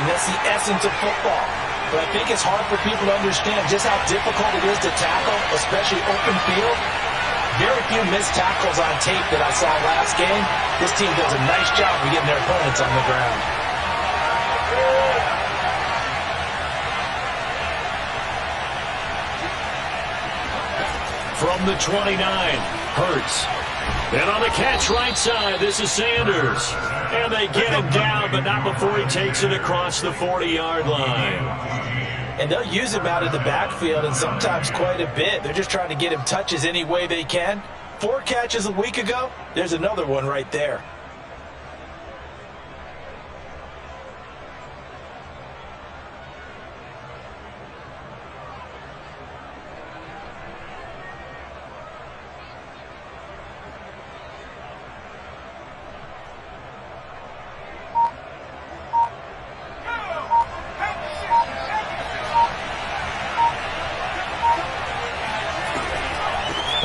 That's the essence of football. But I think it's hard for people to understand just how difficult it is to tackle, especially open field. Very few missed tackles on tape that I saw last game. This team does a nice job of getting their opponents on the ground. From the 29, Hurts. And on the catch right side, this is Sanders. And they get him down, but not before he takes it across the 40-yard line. And they'll use him out of the backfield, and sometimes quite a bit. They're just trying to get him touches any way they can. 4 catches a week ago. There's another one right there.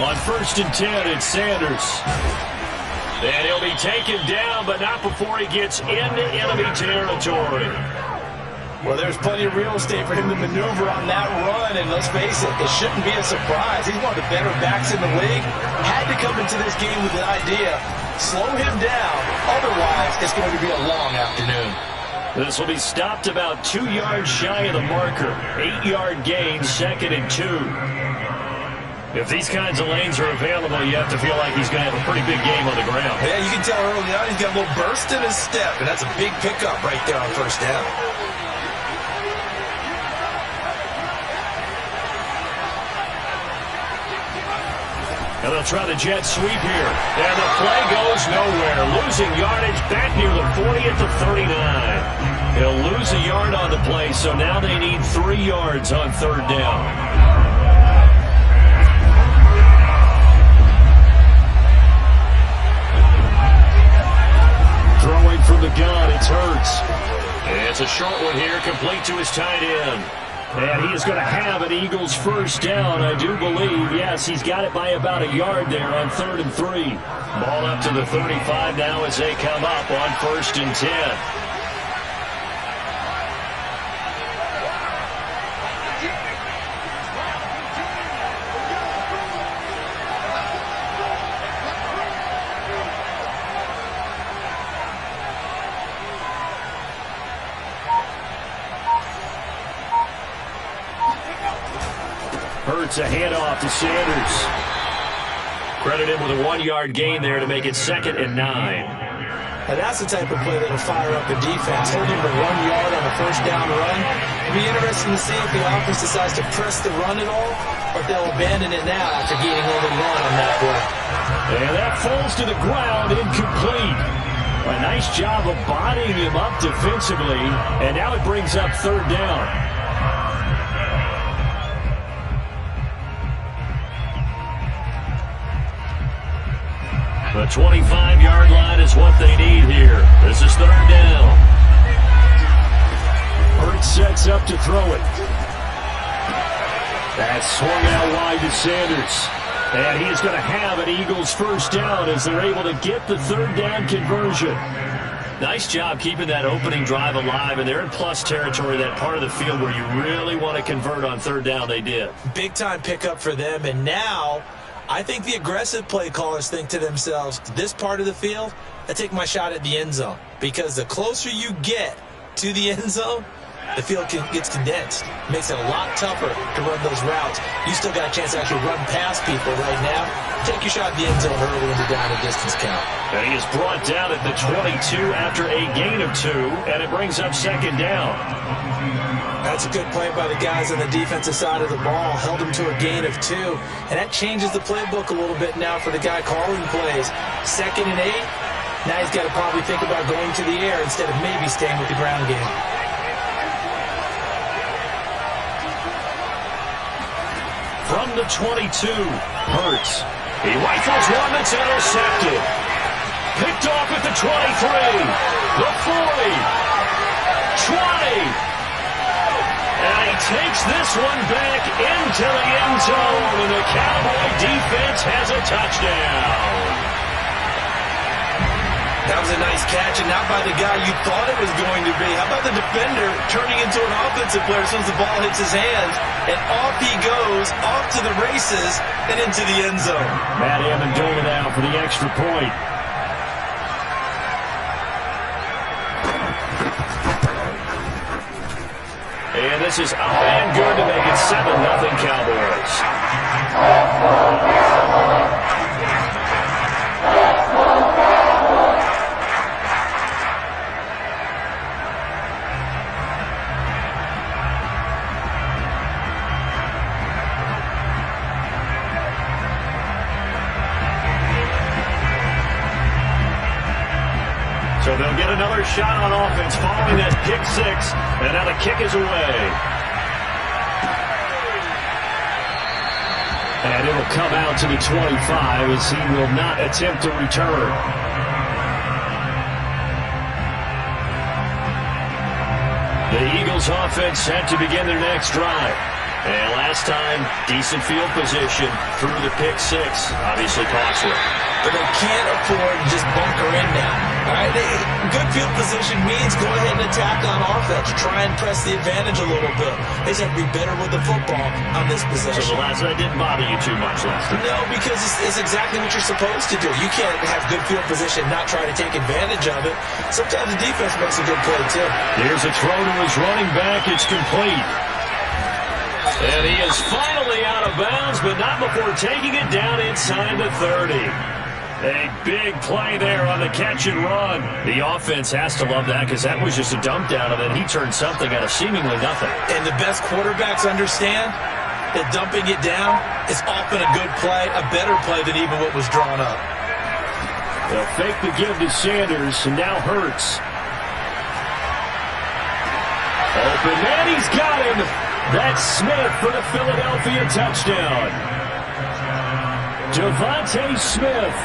On 1st and 10, it's Sanders. And he'll be taken down, but not before he gets into enemy territory. Well, there's plenty of real estate for him to maneuver on that run, and let's face it, it shouldn't be a surprise. He's one of the better backs in the league. Had to come into this game with the idea, slow him down, otherwise it's going to be a long afternoon. This will be stopped about 2 yards shy of the marker. 8-yard gain, 2nd and 2. If these kinds of lanes are available, you have to feel like he's going to have a pretty big game on the ground. Yeah, you can tell early on he's got a little burst in his step, and that's a big pickup right there on 1st down. And they'll try the jet sweep here. And the play goes nowhere. Losing yardage back near the 40 at the 39. He'll lose a yard on the play, so now they need 3 yards on 3rd down. Throwing from the gun, it's Hurts. And it's a short one here, complete to his tight end. And he is going to have an Eagles 1st down, I do believe. Yes, he's got it by about a yard there on 3rd and 3. Ball up to the 35 now as they come up on 1st and 10. Hurts a handoff to Sanders. Credit him with a 1-yard gain there to make it 2nd and 9. And that's the type of play that'll fire up a defense. Hold him to 1 yard on a 1st down run. It'll be interesting to see if the offense decides to press the run at all, or if they'll abandon it now after gaining only 1 on that play. And that falls to the ground, incomplete. A nice job of bodying him up defensively, and now it brings up 3rd down. The 25-yard line is what they need here. This is 3rd down. Hurts sets up to throw it. That's swung out wide to Sanders. And he's going to have an Eagles 1st down as they're able to get the 3rd down conversion. Nice job keeping that opening drive alive, and they're in plus territory, that part of the field where you really want to convert on 3rd down. They did. Big-time pickup for them, and now I think the aggressive play callers think to themselves, this part of the field, I take my shot at the end zone. Because the closer you get to the end zone, the field gets condensed. Makes it a lot tougher to run those routes. You still got a chance to actually run past people right now. Take your shot at the end zone early in the down and distance count. And he is brought down at the 22 after a gain of 2, and it brings up 2nd down. That's a good play by the guys on the defensive side of the ball. Held him to a gain of 2. And that changes the playbook a little bit now for the guy calling plays. 2nd and 8. Now he's got to probably think about going to the air instead of maybe staying with the ground game. From the 22, Hurts. He rifles one that's intercepted. Picked off at the 23, the 40, 20. And he takes this one back into the end zone, and the Cowboy defense has a touchdown. That was a nice catch, and not by the guy you thought it was going to be. How about the defender turning into an offensive player as soon as the ball hits his hands, and off he goes, off to the races, and into the end zone. Matt Hammond doling it out for the extra point. And this is up and good to make it 7-0 Cowboys. So they'll get another shot on offense following that pick six, and now the kick is away. And it'll come out to the 25 as he will not attempt to return. The Eagles offense set to begin their next drive. And last time, decent field position through the pick six. Obviously costly. But they can't afford to just bunker in now. All right, good field position means go ahead and attack on offense. Try and press the advantage a little bit. They just have to be better with the football on this possession. So the last night didn't bother you too much last night? No, because it's exactly what you're supposed to do. You can't have good field position, not try to take advantage of it. Sometimes the defense makes a good play, too. Here's a throw to his running back. It's complete. And he is finally out of bounds, but not before taking it down inside the 30. A big play there on the catch and run. The offense has to love that because that was just a dump down, and then he turned something out of seemingly nothing. And the best quarterbacks understand that dumping it down is often a good play, a better play than even what was drawn up. They'll fake the give to Sanders, and now Hurts. Open man, he's got him. That's Smith for the Philadelphia touchdown. Devontae Smith,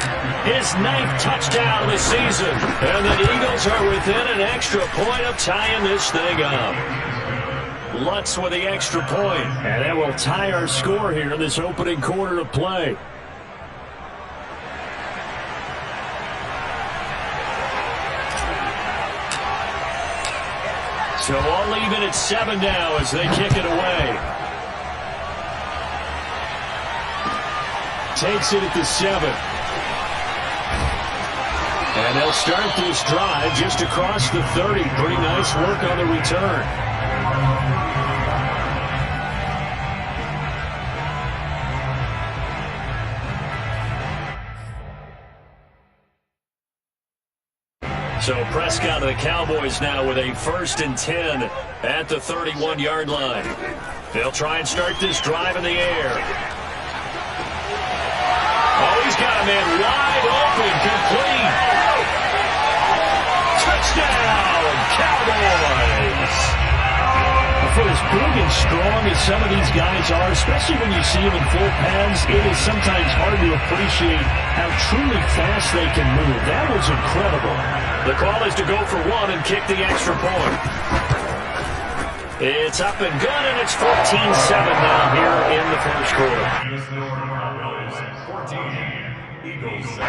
his 9th touchdown of the season. And the Eagles are within an extra point of tying this thing up. Lutz with the extra point. And that will tie our score here in this opening quarter of play. So all even at 7 now as they kick it away. Takes it at the 7. And they'll start this drive just across the 30. Pretty nice work on the return. So Prescott of the Cowboys now with a 1st and 10 at the 31-yard line. They'll try and start this drive in the air. Oh, he's got a man wide open, complete. Touchdown, Cowboys. For as big and strong as some of these guys are, especially when you see them in full pads, it is sometimes hard to appreciate how truly fast they can move. That was incredible. The call is to go for 1 and kick the extra point. It's up and good, and it's 14-7 now here in the first quarter. 14, Eagles 7.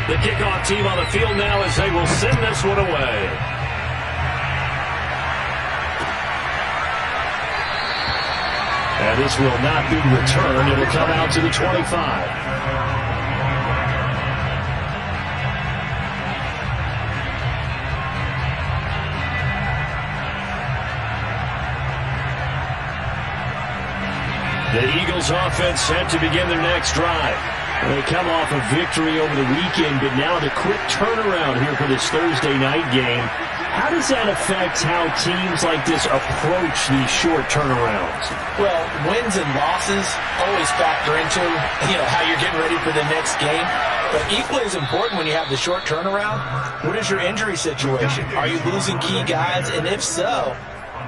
The kickoff team on the field now as they will send this one away. And this will not be returned. It'll come out to the 25. The Eagles offense set to begin their next drive. They come off a victory over the weekend, but now the quick turnaround here for this Thursday night game. How does that affect how teams like this approach these short turnarounds? Well, wins and losses always factor into, how you're getting ready for the next game. But equally as important when you have the short turnaround, what is your injury situation? Are you losing key guys? And if so,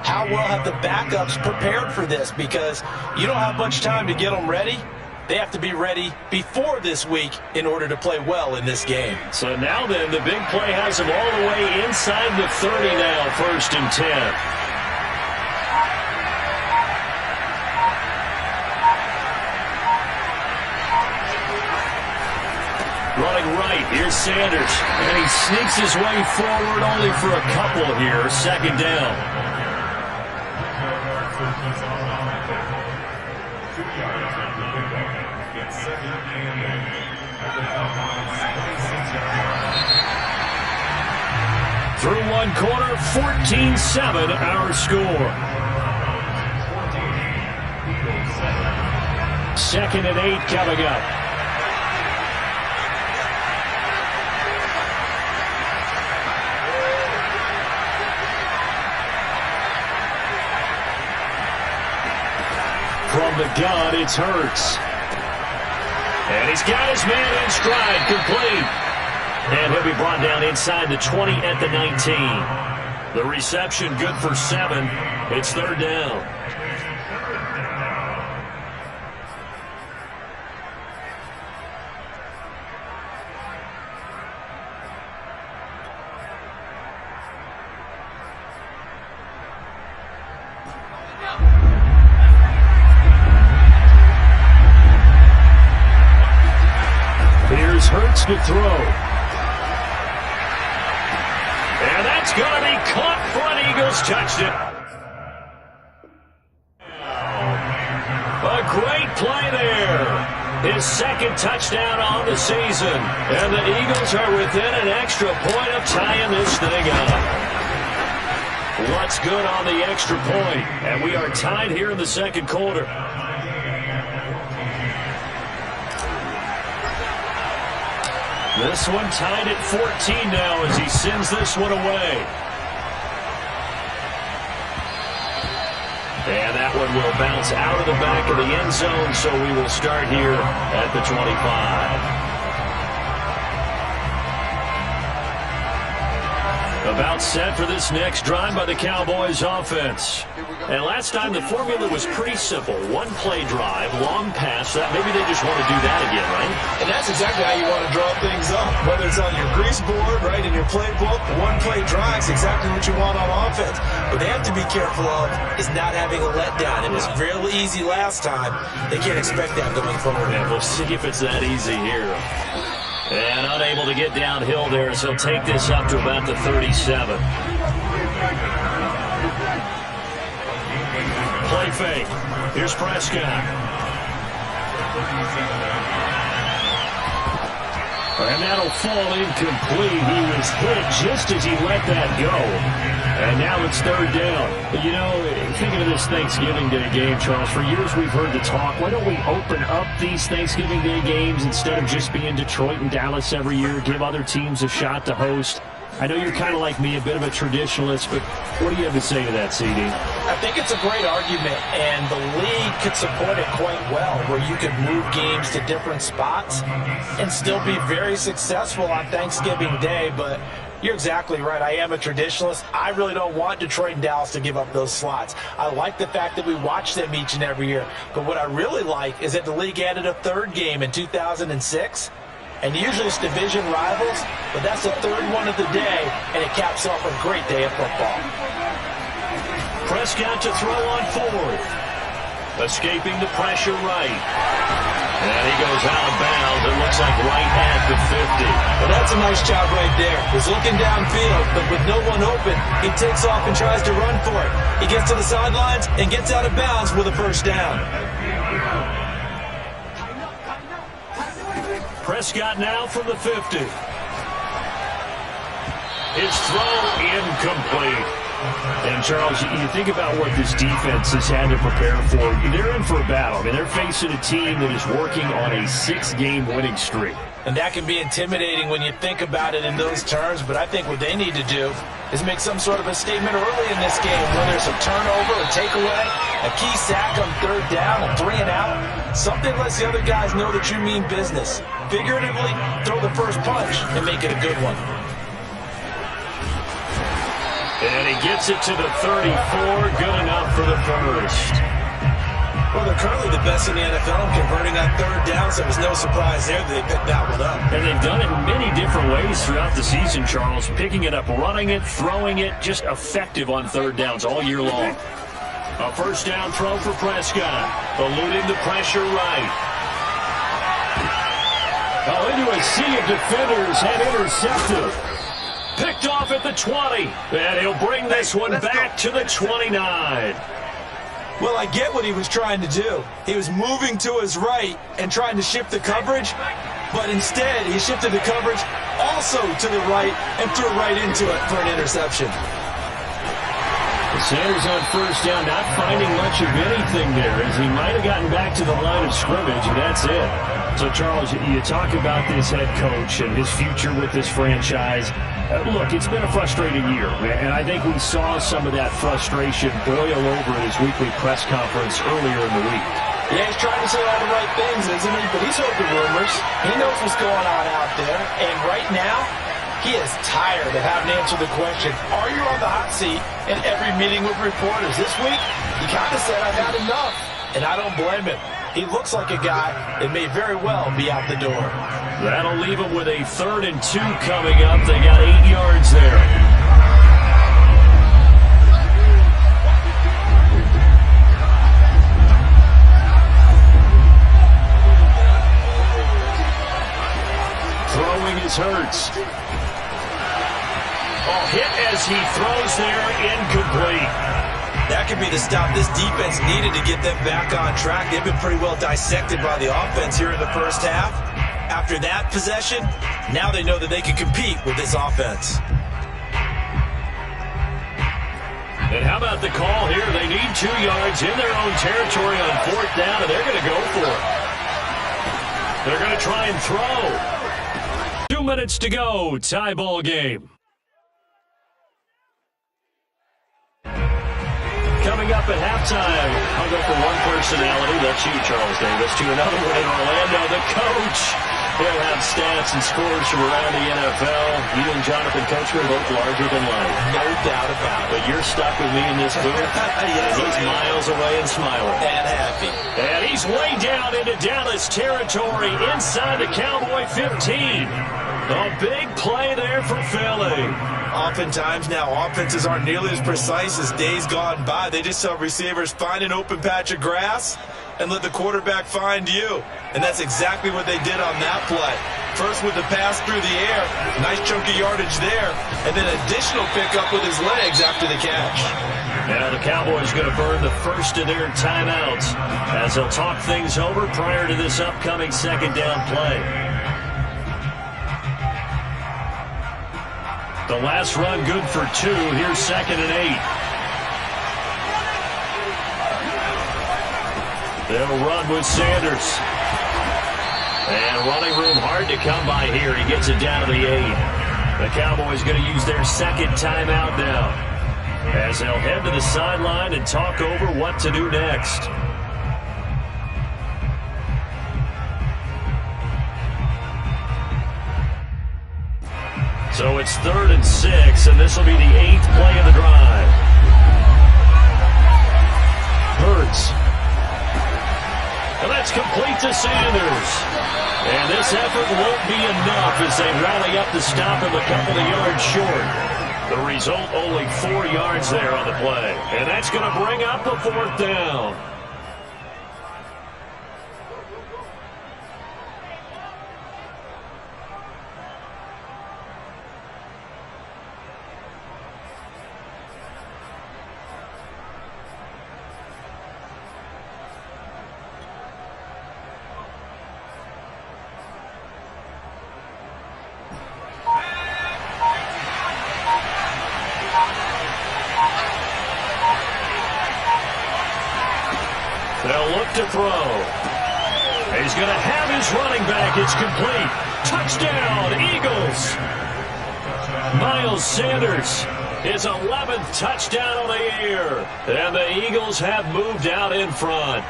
how well have the backups prepared for this? Because you don't have much time to get them ready. they have to be ready before this week in order to play well in this game. So now then, the big play has them all the way inside the 30 now, 1st and 10. Running right, here's Sanders, and he sneaks his way forward only for a couple here, 2nd down. Through one quarter, 14-7 our score. 2nd and 8 coming up. From the gun, it's Hurts. And he's got his man in stride, complete. And he'll be brought down inside the 20 at the 19. The reception good for 7. It's 3rd down. Here's Hurts to throw. And that's going to be caught for an Eagles touchdown. A great play there. His 2nd touchdown on the season. And the Eagles are within an extra point of tying this thing up. What's good on the extra point? And we are tied here in the 2nd quarter. This one tied at 14 now as he sends this one away. And that one will bounce out of the back of the end zone, so we will start here at the 25. About set for this next drive by the Cowboys offense. And last time the formula was pretty simple. One play drive, long pass. Maybe they just want to do that again, right? And that's exactly how you want to draw things up. Whether it's on your grease board, right, in your playbook, one play drive is exactly what you want on offense. What they have to be careful of is not having a letdown. It was real easy last time. They can't expect that going forward. Yeah, we'll see if it's that easy here. And unable to get downhill there, so he'll take this up to about the 37. Play fake. Here's Prescott. And that'll fall incomplete. He was hit just as he let that go. And now it's 3rd down. You know, thinking of this Thanksgiving Day game, Charles, for years we've heard the talk, why don't we open up these Thanksgiving Day games instead of just being Detroit and Dallas every year, give other teams a shot to host? I know you're kind of like me, a bit of a traditionalist, but what do you have to say to that, CD? I think it's a great argument, and the league could support it quite well, where you could move games to different spots and still be very successful on Thanksgiving Day, but you're exactly right. I am a traditionalist. I really don't want Detroit and Dallas to give up those slots. I like the fact that we watch them each and every year, but what I really like is that the league added a 3rd game in 2006. And usually it's division rivals, but that's the 3rd one of the day, and it caps off a great day of football. Prescott to throw on 4th. Escaping the pressure right. And he goes out of bounds. It looks like right at the 50. Well, that's a nice job right there. He's looking downfield, but with no one open, he takes off and tries to run for it. He gets to the sidelines and gets out of bounds with a 1st down. Prescott now from the 50. His throw incomplete. And, Charles, you think about what this defense has had to prepare for. They're in for a battle. I mean, they're facing a team that is working on a 6-game winning streak. And that can be intimidating when you think about it in those terms, but I think what they need to do is make some sort of a statement early in this game, whether it's a turnover, a takeaway, a key sack on 3rd down, a 3 and out. Something lets the other guys know that you mean business. Figuratively, throw the first punch and make it a good one. And he gets it to the 34, good enough for the 1st. Well, they're currently the best in the NFL in converting on third down, so it was no surprise there that they picked that one up. And they've done it in many different ways throughout the season, Charles. Picking it up, running it, throwing it, just effective on third downs all year long. A first down throw for Prescott. Eluding the pressure right. Oh, into a sea of defenders and intercepted. Picked off at the 20. And he'll bring this one back to the 29. Well, I get what he was trying to do. He was moving to his right and trying to shift the coverage, but instead he shifted the coverage also to the right and threw right into it for an interception. Sanders on first down, not finding much of anything there, as he might have gotten back to the line of scrimmage, and that's it. So, Charles, you talk about this head coach and his future with this franchise. Look, it's been a frustrating year, and I think we saw some of that frustration boil over at his weekly press conference earlier in the week. Yeah, he's trying to say all the right things, isn't he? But he's heard the rumors. He knows what's going on out there, and right now, he is tired of having to answer the question, are you on the hot seat in every meeting with reporters? This week, he kind of said, I've had enough. And I don't blame him. He looks like a guy that may very well be out the door. That'll leave him with a 3rd and 2 coming up. They got 8 yards there. Throwing is Hurts. Oh, hit as he throws there, incomplete. That could be the stop this defense needed to get them back on track. They've been pretty well dissected by the offense here in the first half. After that possession, now they know that they can compete with this offense. And how about the call here? They need 2 yards in their own territory on 4th down, and they're going to go for it. They're going to try and throw. 2 minutes to go, tie ball game. Coming up at halftime, I'll go from one personality, that's you, Charles Davis, to another one in Orlando, the coach. He'll have stats and scores from around the NFL. You and Jonathan Coachman both larger than life. No doubt about it. But you're stuck with me in this booth. Yes, he's miles away and smiling. And happy. And he's way down into Dallas territory inside the Cowboy 15. A big play there for Philly. Oftentimes now, offenses aren't nearly as precise as days gone by. They just saw receivers find an open patch of grass and let the quarterback find you. And that's exactly what they did on that play. First with the pass through the air, nice chunk of yardage there, and then additional pickup with his legs after the catch. Now the Cowboys going to burn the first of their timeouts as they'll talk things over prior to this upcoming 2nd down play. The last run good for 2. Here's 2nd and 8. They'll run with Sanders. And running room hard to come by here. He gets it down to the 8. The Cowboys going to use their 2nd timeout now, as they'll head to the sideline and talk over what to do next. So it's 3rd and 6, and this will be the 8th play of the drive. Hurts. And that's complete to Sanders. And this effort won't be enough as they rally up to stop him a couple of yards short. The result, only 4 yards there on the play. And that's going to bring up a 4th down. They'll look to throw. He's going to have his running back. It's complete. Touchdown, Eagles. Miles Sanders, his 11th touchdown on the year. And the Eagles have moved out in front.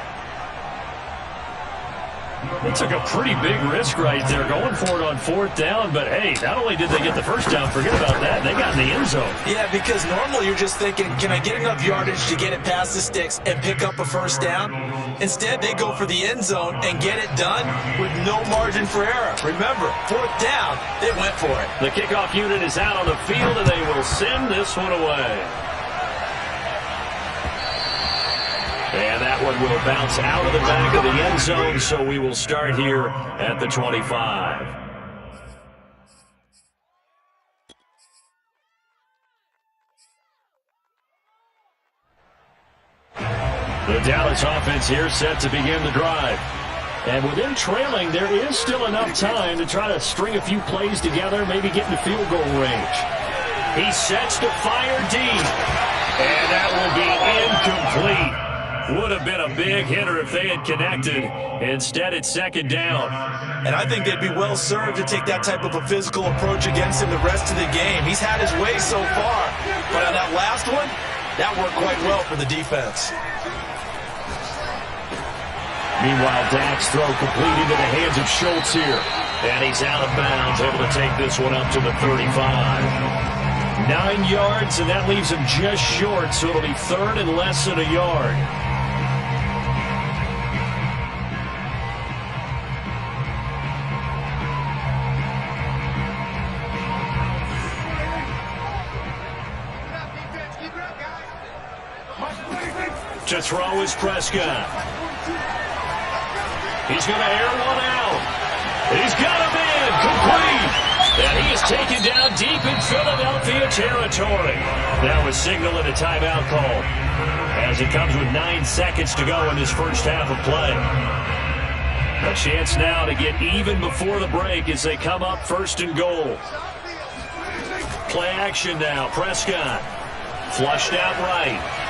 They took a pretty big risk right there going for it on fourth down, but hey, not only did they get the first down, forget about that, they got in the end zone. Yeah, because normally you're just thinking, can I get enough yardage to get it past the sticks and pick up a first down? Instead, they go for the end zone and get it done with no margin for error. Remember, fourth down, they went for it. The kickoff unit is out on the field, and they will send this one away. And that one will bounce out of the back of the end zone, so we will start here at the 25. The Dallas offense here set to begin the drive. And with them trailing, there is still enough time to try to string a few plays together, maybe get into field goal range. He sets to fire deep, and that will be incomplete. Would have been a big hitter if they had connected. Instead, it's second down. And I think they'd be well served to take that type of a physical approach against him the rest of the game. He's had his way so far, but on that last one, that worked quite well for the defense. Meanwhile, Dak's throw complete into the hands of Schultz here. And he's out of bounds, able to take this one up to the 35. 9 yards, and that leaves him just short, so it'll be third and less than a yard. To throw is Prescott. He's going to air one out. He's got him in, complete. And he is taken down deep in Philadelphia territory. That was signaling a timeout call, as it comes with 9 seconds to go in this first half of play. A chance now to get even before the break as they come up first and goal. Play action now. Prescott flushed out right.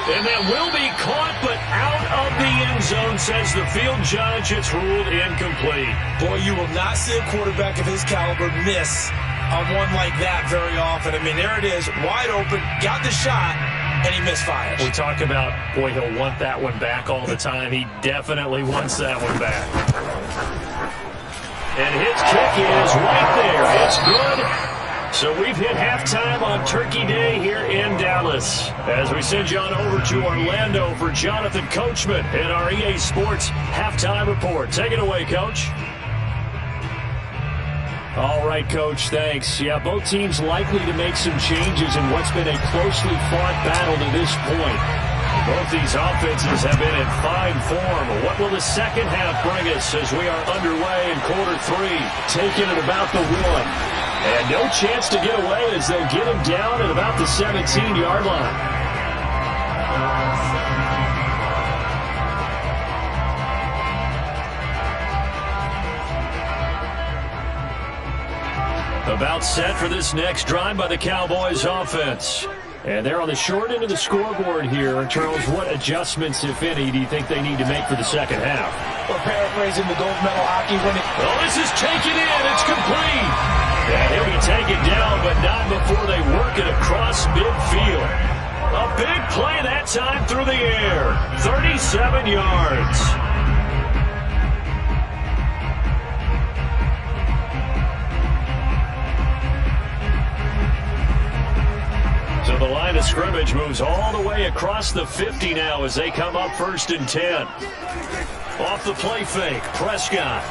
And that will be caught, but out of the end zone, says the field judge. It's ruled incomplete. Boy, you will not see a quarterback of his caliber miss on one like that very often. I mean, there it is, wide open, got the shot, and he misfires. We talk about, boy, he'll want that one back all the time. He definitely wants that one back. And his kick is right there. It's good. So we've hit halftime on Turkey Day here in Dallas. As we send you on over to Orlando for Jonathan Coachman in our EA Sports Halftime Report. Take it away, Coach. All right, Coach, thanks. Yeah, both teams likely to make some changes in what's been a closely fought battle to this point. Both these offenses have been in fine form. What will the second half bring us as we are underway in quarter 3? Taking it about the 1. And no chance to get away as they'll get him down at about the 17-yard line. About set for this next drive by the Cowboys offense. And they're on the short end of the scoreboard here. Charles, what adjustments, if any, do you think they need to make for the second half? Well, paraphrasing the gold medal hockey winning. Oh, this is taken in. It's complete. And he'll be taken down, but not before they work it across midfield. A big play that time through the air. 37 yards. So the line of scrimmage moves all the way across the 50 now as they come up first and 10. Off the play fake, Prescott.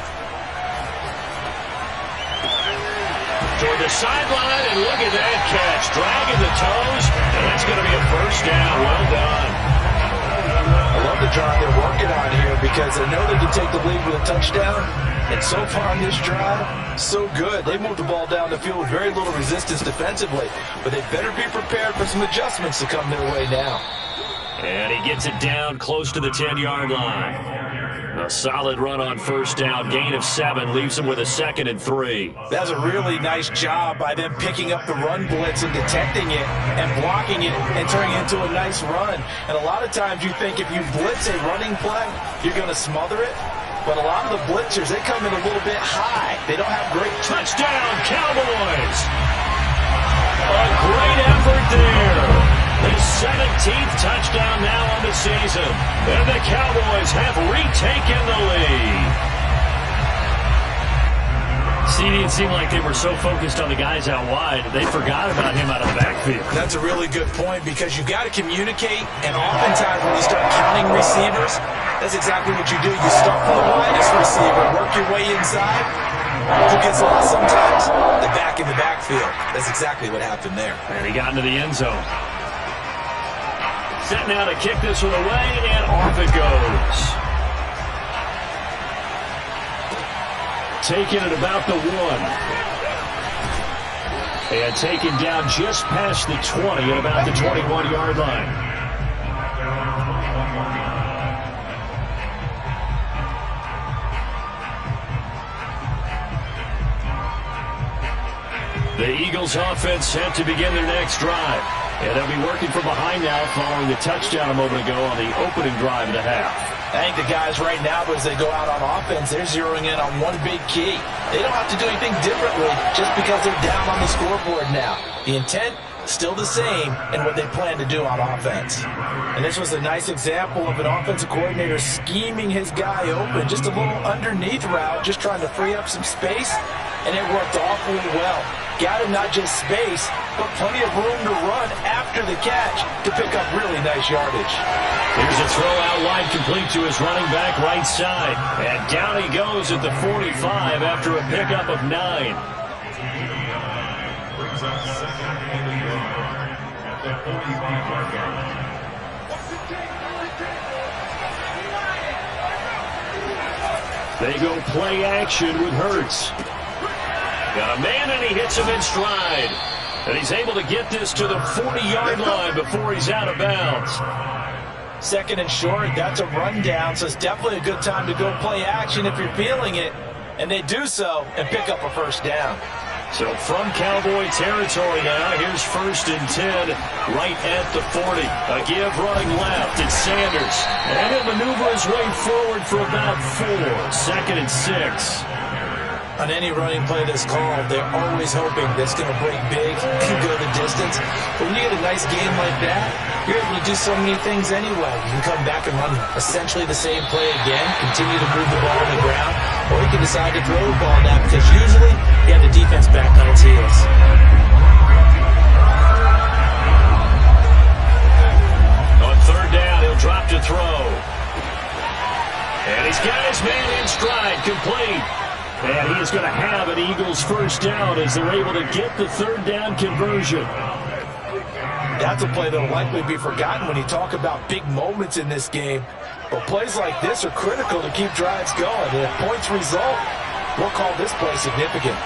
Toward the sideline, and look at that catch. Dragging the toes, and that's going to be a first down. Well done. I love the drive they're working on here because they know they can take the lead with a touchdown. And so far on this drive, so good. They moved the ball down the field with very little resistance defensively. But they better be prepared for some adjustments to come their way now. And he gets it down close to the 10-yard line. A solid run on first down. Gain of 7 leaves him with a 2nd and 3. That's a really nice job by them picking up the run blitz and detecting it and blocking it and turning it into a nice run. And a lot of times you think if you blitz a running play, you're going to smother it. But a lot of the blitzers, they come in a little bit high. They don't have great touchdown, Cowboys. A great effort there. His 17th touchdown now on the season. And the Cowboys have retaken the lead. CD, it seemed like they were so focused on the guys out wide, they forgot about him out of the backfield. That's a really good point because you've got to communicate, and oftentimes when you start counting receivers, that's exactly what you do. You start from the widest receiver, work your way inside. Who gets lost sometimes? The back in the backfield. That's exactly what happened there. And he got into the end zone. Set now to kick this one away, and off it goes. Taken at about the 1. And taken down just past the 20 at about the 21-yard line. The Eagles offense set to begin their next drive. And they'll be working from behind now following the touchdown a moment ago on the opening drive of the half. I think the guys right now, as they go out on offense, they're zeroing in on one big key. They don't have to do anything differently just because they're down on the scoreboard now. The intent, still the same, and what they plan to do on offense. And this was a nice example of an offensive coordinator scheming his guy open. Just a little underneath route, just trying to free up some space, and it worked awfully well. Got him not just space, but plenty of room to run after the catch to pick up really nice yardage. Here's a throw out wide complete to his running back right side. And down he goes at the 45 after a pickup of 9. They go play action with Hurts. Got a man and he hits him in stride. And he's able to get this to the 40-yard line before he's out of bounds. Second and short, that's a rundown, so it's definitely a good time to go play action if you're feeling it. And they do so and pick up a first down. So from Cowboy territory now, here's 1st and 10 right at the 40. A give running left, it's Sanders. And he'll maneuver his way forward for about 4. 2nd and 6. On any running play that's called, they're always hoping that's going to break big and go the distance. But when you get a nice game like that, you're able to do so many things anyway. You can come back and run essentially the same play again, continue to move the ball on the ground, or you can decide to throw the ball down because usually you have the defense back on its heels. On 3rd down, he'll drop to throw. And he's got his man in stride, complete. And he is going to have an Eagles first down as they're able to get the 3rd down conversion. That's a play that will likely be forgotten when you talk about big moments in this game. But plays like this are critical to keep drives going. And if points result, we'll call this play significant.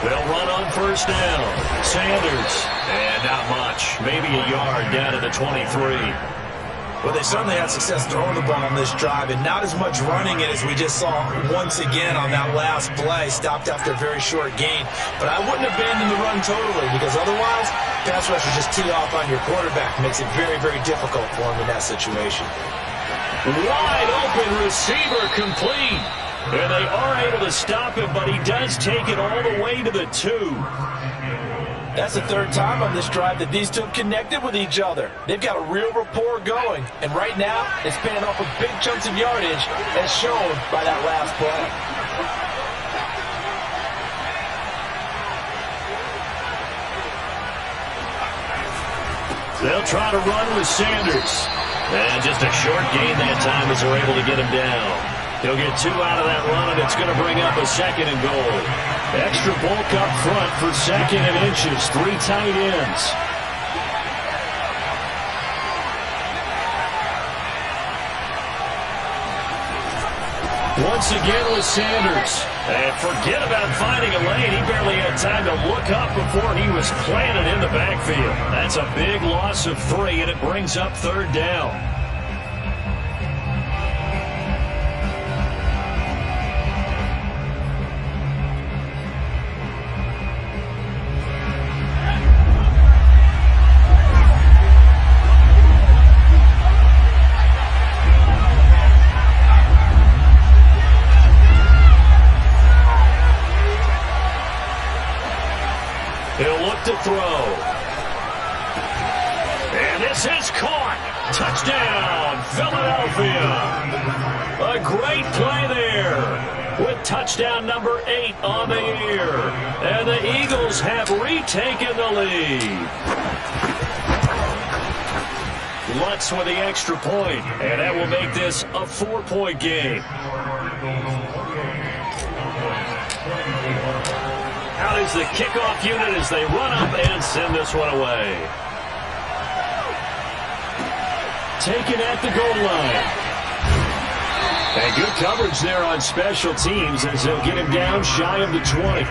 They'll run on 1st down. Sanders. And not much. Maybe a yard down to the 23. Well, they certainly had success throwing the ball on this drive, and not as much running it as we just saw once again on that last play. Stopped after a very short gain. But I wouldn't abandon the run totally, because otherwise, pass rush will just tee off on your quarterback. Makes it very, very difficult for him in that situation. Wide open receiver complete. And they are able to stop him, but he does take it all the way to the 2. That's the 3rd time on this drive that these two have connected with each other. They've got a real rapport going. And right now, it's paying off with big chunks of yardage as shown by that last play. They'll try to run with Sanders. And just a short gain that time as they're able to get him down. He'll get 2 out of that run, and it's going to bring up a 2nd and goal. Extra bulk up front for 2nd and inches. 3 tight ends. Once again with Sanders. And forget about finding a lane. He barely had time to look up before he was planted in the backfield. That's a big loss of 3, and it brings up 3rd down. He'll look to throw. And this is caught. Touchdown, Philadelphia. A great play there with touchdown number 8 on the year. And the Eagles have retaken the lead. Lutz with the extra point, and that will make this a 4-point game. Out is the kickoff unit as they run up and send this one away. Taken at the goal line. And good coverage there on special teams as they'll get him down shy of the 20.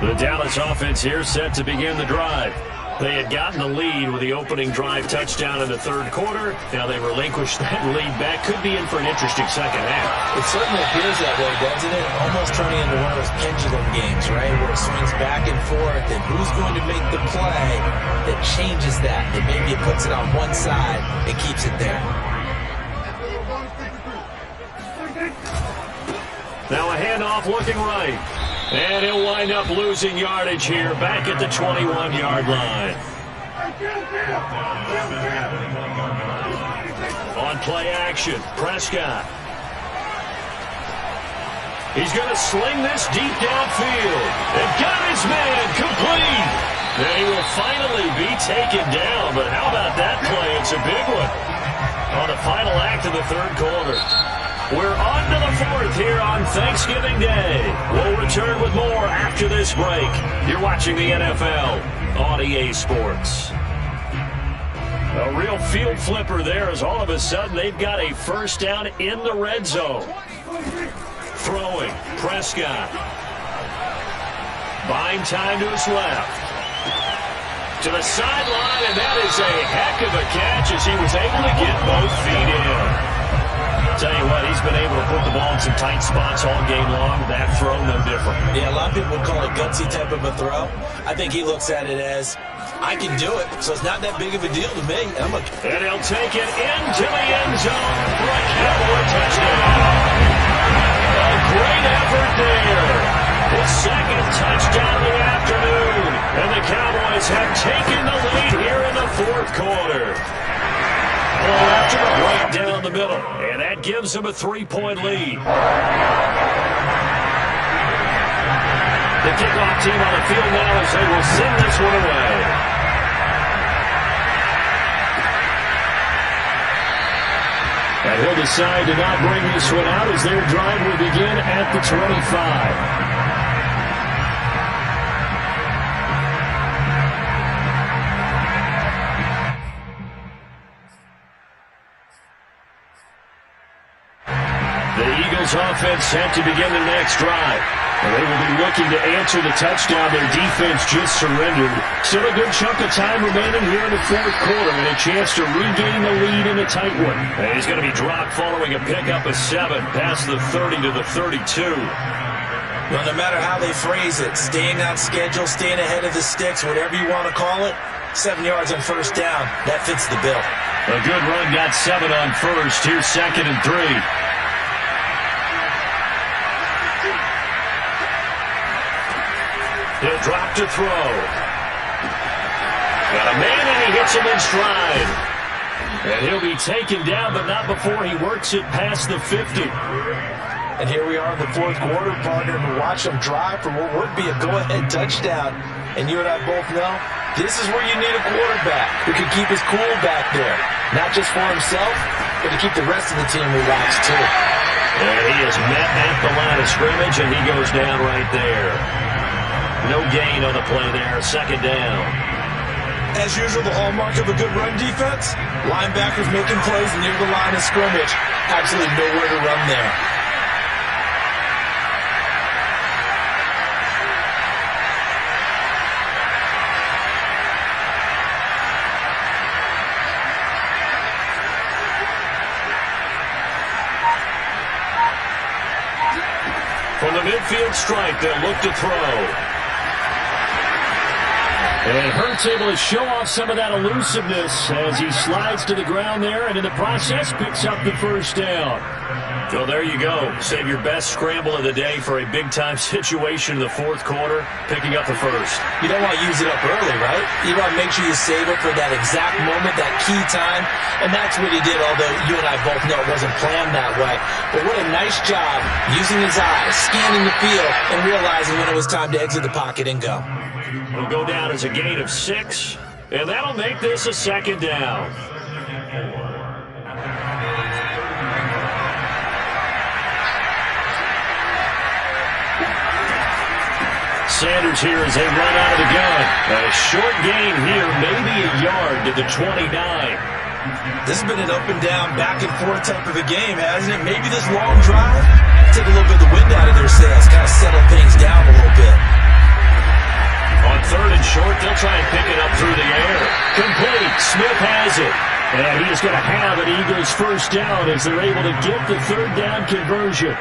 The Dallas offense here set to begin the drive. They had gotten the lead with the opening drive touchdown in the third quarter. Now they relinquished that lead back. Could be in for an interesting second half. It certainly appears that way, doesn't it? Almost turning into one of those pendulum games, right? Where it swings back and forth, and who's going to make the play that changes that? That maybe it puts it on one side and keeps it there. Now a handoff looking right. And he'll wind up losing yardage here back at the 21-yard line. On play action, Prescott. He's going to sling this deep downfield. And got his man complete. And he will finally be taken down. But how about that play? It's a big one on the final act of the third quarter. We're on to the fourth here on Thanksgiving Day. We'll return with more after this break. You're watching the NFL on EA Sports. A real field flipper there as all of a sudden they've got a first down in the red zone. Throwing, Prescott. Buying time to his left. To the sideline, and that is a heck of a catch as he was able to get both feet in. Tell you what, he's been able to put the ball in some tight spots all game long. That throw, no different. Yeah, a lot of people would call it gutsy type of a throw. I think he looks at it as, I can do it, so it's not that big of a deal to me. And he'll take it into the end zone for a Cowboy touchdown. A great effort there. His second touchdown of the afternoon. And the Cowboys have taken the lead here in the fourth quarter. After right down the middle, and that gives them a 3-point lead. The kickoff team on the field now as they will send this one away. And he'll decide to not bring this one out as their drive will begin at the 25. Offense set to begin the next drive. And they will be looking to answer the touchdown their defense just surrendered. Still a good chunk of time remaining here in the fourth quarter and a chance to regain the lead in a tight one. And he's going to be dropped following a pickup of 7 past the 30 to the 32. Well, no matter how they phrase it, staying on schedule, staying ahead of the sticks, whatever you want to call it, 7 yards on first down, that fits the bill. A good run got 7 on first. Here's 2nd and 3. He'll drop to throw. Got a man and he hits him in stride. And he'll be taken down, but not before he works it past the 50. And here we are in the fourth quarter, partner, and watch them drive for what would be a go-ahead touchdown. And you and I both know this is where you need a quarterback who can keep his cool back there. Not just for himself, but to keep the rest of the team relaxed too. And he is met at the line of scrimmage, and he goes down right there. No gain on the play there, 2nd down. As usual, the hallmark of a good run defense, linebackers making plays near the line of scrimmage. Absolutely nowhere to run there. From the midfield stripe, they'll look to throw. And Hurts able to show off some of that elusiveness as he slides to the ground there and in the process picks up the first down. So there you go. Save your best scramble of the day for a big-time situation in the fourth quarter, picking up the first. You don't want to use it up early, right? You want to make sure you save it for that exact moment, that key time. And that's what he did, although you and I both know it wasn't planned that way. But what a nice job using his eyes, scanning the field, and realizing when it was time to exit the pocket and go. It'll go down as a gain of 6, and that'll make this a second down. Sanders here as they run out of the gun. A short gain here, maybe a yard to the 29. This has been an up and down, back and forth type of a game, hasn't it? Maybe this long drive, take a little bit of the wind out of their sails, kind of settle things down a little bit. On third and short, they'll try and pick it up through the air. Complete. Smith has it. And he is going to have an Eagles first down as they're able to get the third down conversion.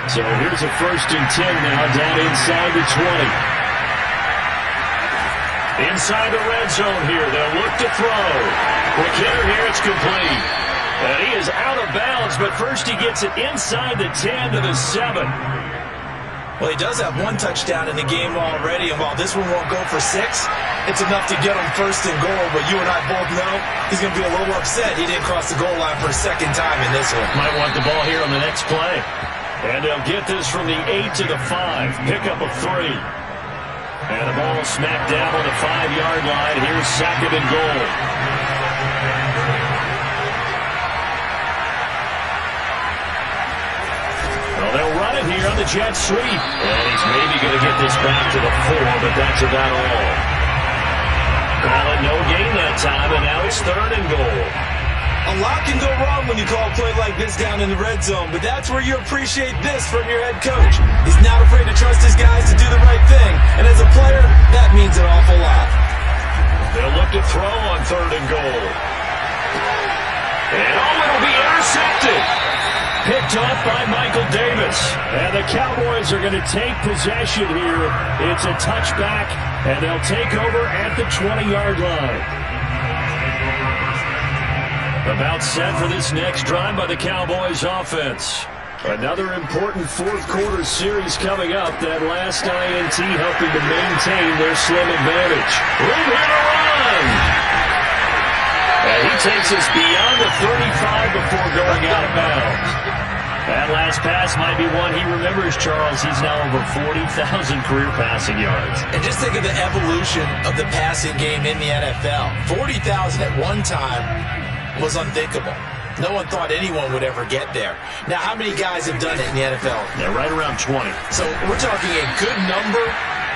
So here's a 1st and 10 now down inside the 20. Inside the red zone here. They'll look to throw. Quick hitter here. It's complete. And he is out of bounds, but first he gets it inside the 10 to the 7. Well, he does have one touchdown in the game already, and while this one won't go for 6, it's enough to get him 1st and goal. But you and I both know he's going to be a little upset he didn't cross the goal line for a second time in this one. Might want the ball here on the next play. And they'll get this from the 8 to the 5. Pick up a 3. And the ball smacked down on the 5-yard line. Here's 2nd and goal. Well, they'll run it here on the jet sweep. And he's maybe going to get this back to the 4, but that's about all. Call it no gain that time, and now it's 3rd and goal. A lot can go wrong when you call a play like this down in the red zone, but that's where you appreciate this from your head coach. He's not afraid to trust his guys to do the right thing, and as a player, that means an awful lot. They'll look to throw on 3rd and goal. And it'll be intercepted. Picked off by Michael Davis. And the Cowboys are going to take possession here. It's a touchback, and they'll take over at the 20-yard line. About set for this next drive by the Cowboys offense. Another important fourth quarter series coming up. That last INT helping to maintain their slim advantage. Room here to run. And he takes us beyond the 35 before going out of bounds. That last pass might be one he remembers, Charles. He's now over 40,000 career passing yards. And just think of the evolution of the passing game in the NFL. 40,000 at one time was unthinkable. No one thought anyone would ever get there. Now, how many guys have done it in the NFL? Yeah, right around 20. So we're talking a good number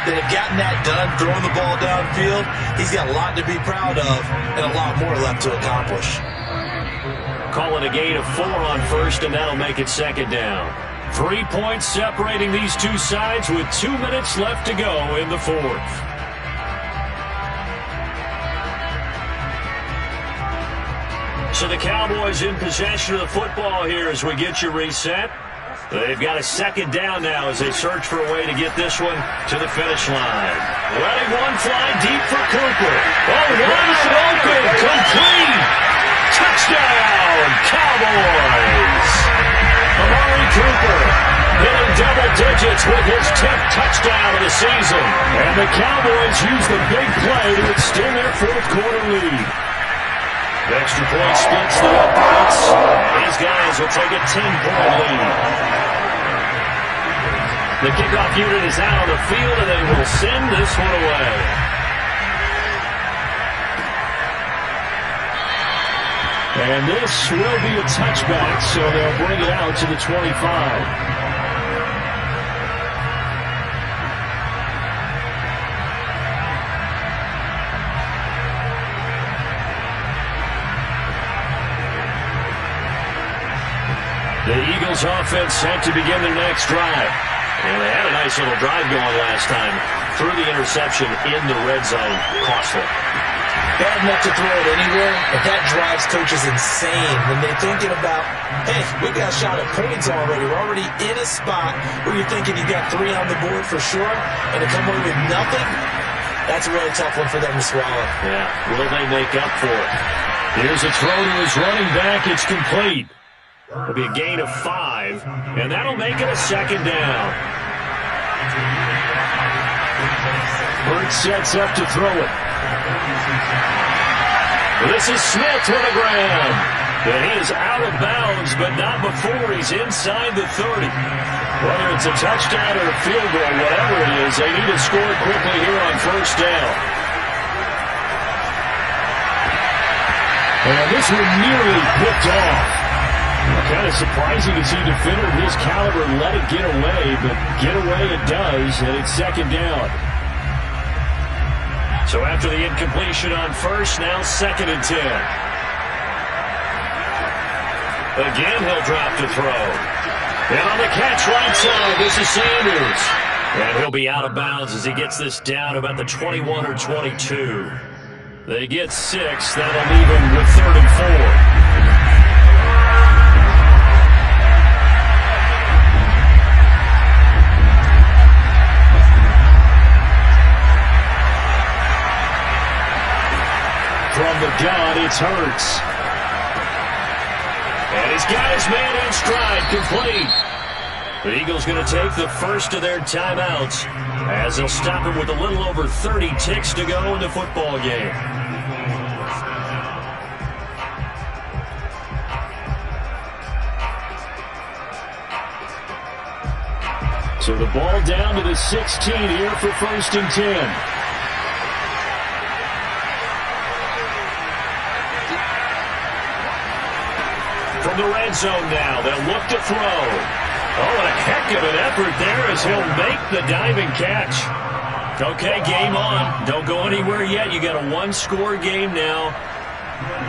that have gotten that done, throwing the ball downfield. He's got a lot to be proud of and a lot more left to accomplish. Call it a gain of 4 on 1st, and that'll make it 2nd down. 3 points separating these two sides with 2 minutes left to go in the 4th. So the Cowboys in possession of the football here as we get you reset. They've got a 2nd down now as they search for a way to get this one to the finish line. Letting one fly deep for Cooper. Oh, wide open, complete. Touchdown, Cowboys. Amari Cooper hitting double digits with his 10th touchdown of the season. And the Cowboys use the big play to extend their fourth quarter lead. Extra point splits the uprights. These guys will take a 10-point lead. The kickoff unit is out on the field, and they will send this one away. And this will be a touchback, so they'll bring it out to the 25. The Eagles offense set to begin their next drive. And they had a nice little drive going last time. Through the interception in the red zone. Costly. Bad enough to throw it anywhere, but that drives coaches insane when they're thinking about, hey, we got a shot at points already. We're already in a spot where you're thinking you got 3 on the board for sure, and to come away with nothing, That's a really tough one for them to swallow. Yeah, will they make up for it? Here's a throw to his running back. It's complete. It'll be a gain of 5, and that'll make it a second down. Hurts sets up to throw it. This is Smith with a grab. And he is out of bounds, but not before he's inside the 30. Whether it's a touchdown or a field goal, whatever it is, they need to score quickly here on first down. And this one nearly picked off. Kind of surprising to see a defender of his caliber let it get away, but get away it does, and it's second down. So after the incompletion on first, now 2nd and 10. Again, he'll drop to throw. And on the catch right side, this is Sanders. And he'll be out of bounds as he gets this down about the 21 or 22. They get 6. That'll leave him with 3rd and 4. From the gun, it's Hurts. And he's got his man in stride, complete. The Eagles going to take the first of their timeouts as they'll stop him with a little over 30 ticks to go in the football game. So the ball down to the 16 here for 1st and 10. From the red zone now, they'll look to throw. Oh, and a heck of an effort there as he'll make the diving catch. Okay, game on. Don't go anywhere yet. You got a 1-score game now.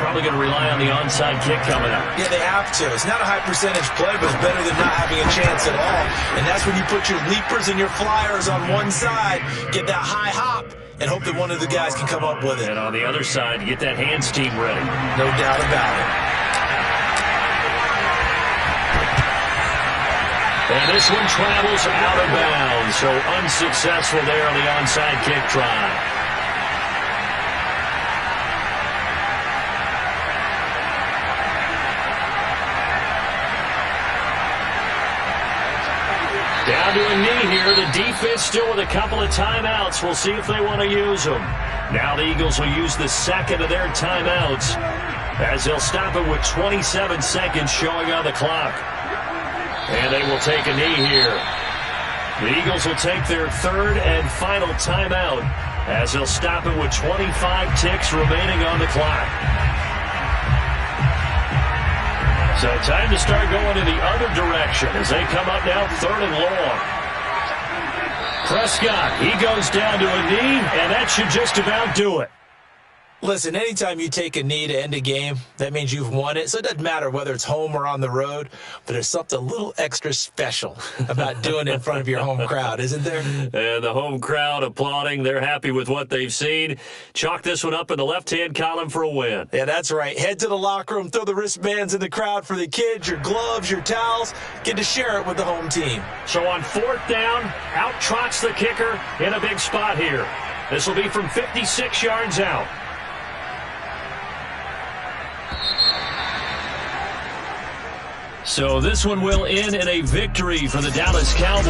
Probably going to rely on the onside kick coming up. Yeah, they have to. It's not a high percentage play, but it's better than not having a chance at all. And that's when you put your leapers and your flyers on one side, get that high hop, and hope that one of the guys can come up with it. And on the other side, get that hands team ready. No doubt about it. And this one travels out of bounds, so unsuccessful there on the onside kick try. Down to a knee here. The defense still with a couple of timeouts. We'll see if they want to use them. Now the Eagles will use the second of their timeouts as they'll stop it with 27 seconds showing on the clock. And they will take a knee here. The Eagles will take their 3rd and final timeout as they'll stop it with 25 ticks remaining on the clock. So time to start going in the other direction as they come up now 3rd and long. Prescott, he goes down to a knee, and that should just about do it. Listen, anytime you take a knee to end a game, that means you've won it. So it doesn't matter whether it's home or on the road, but there's something a little extra special about doing it in front of your home crowd, isn't there? And the home crowd applauding. They're happy with what they've seen. Chalk this one up in the left-hand column for a win. Yeah, that's right. Head to the locker room, throw the wristbands in the crowd for the kids, your gloves, your towels. Get to share it with the home team. So on 4th down, out trots the kicker in a big spot here. This will be from 56 yards out. So this one will end in a victory for the Dallas Cowboys.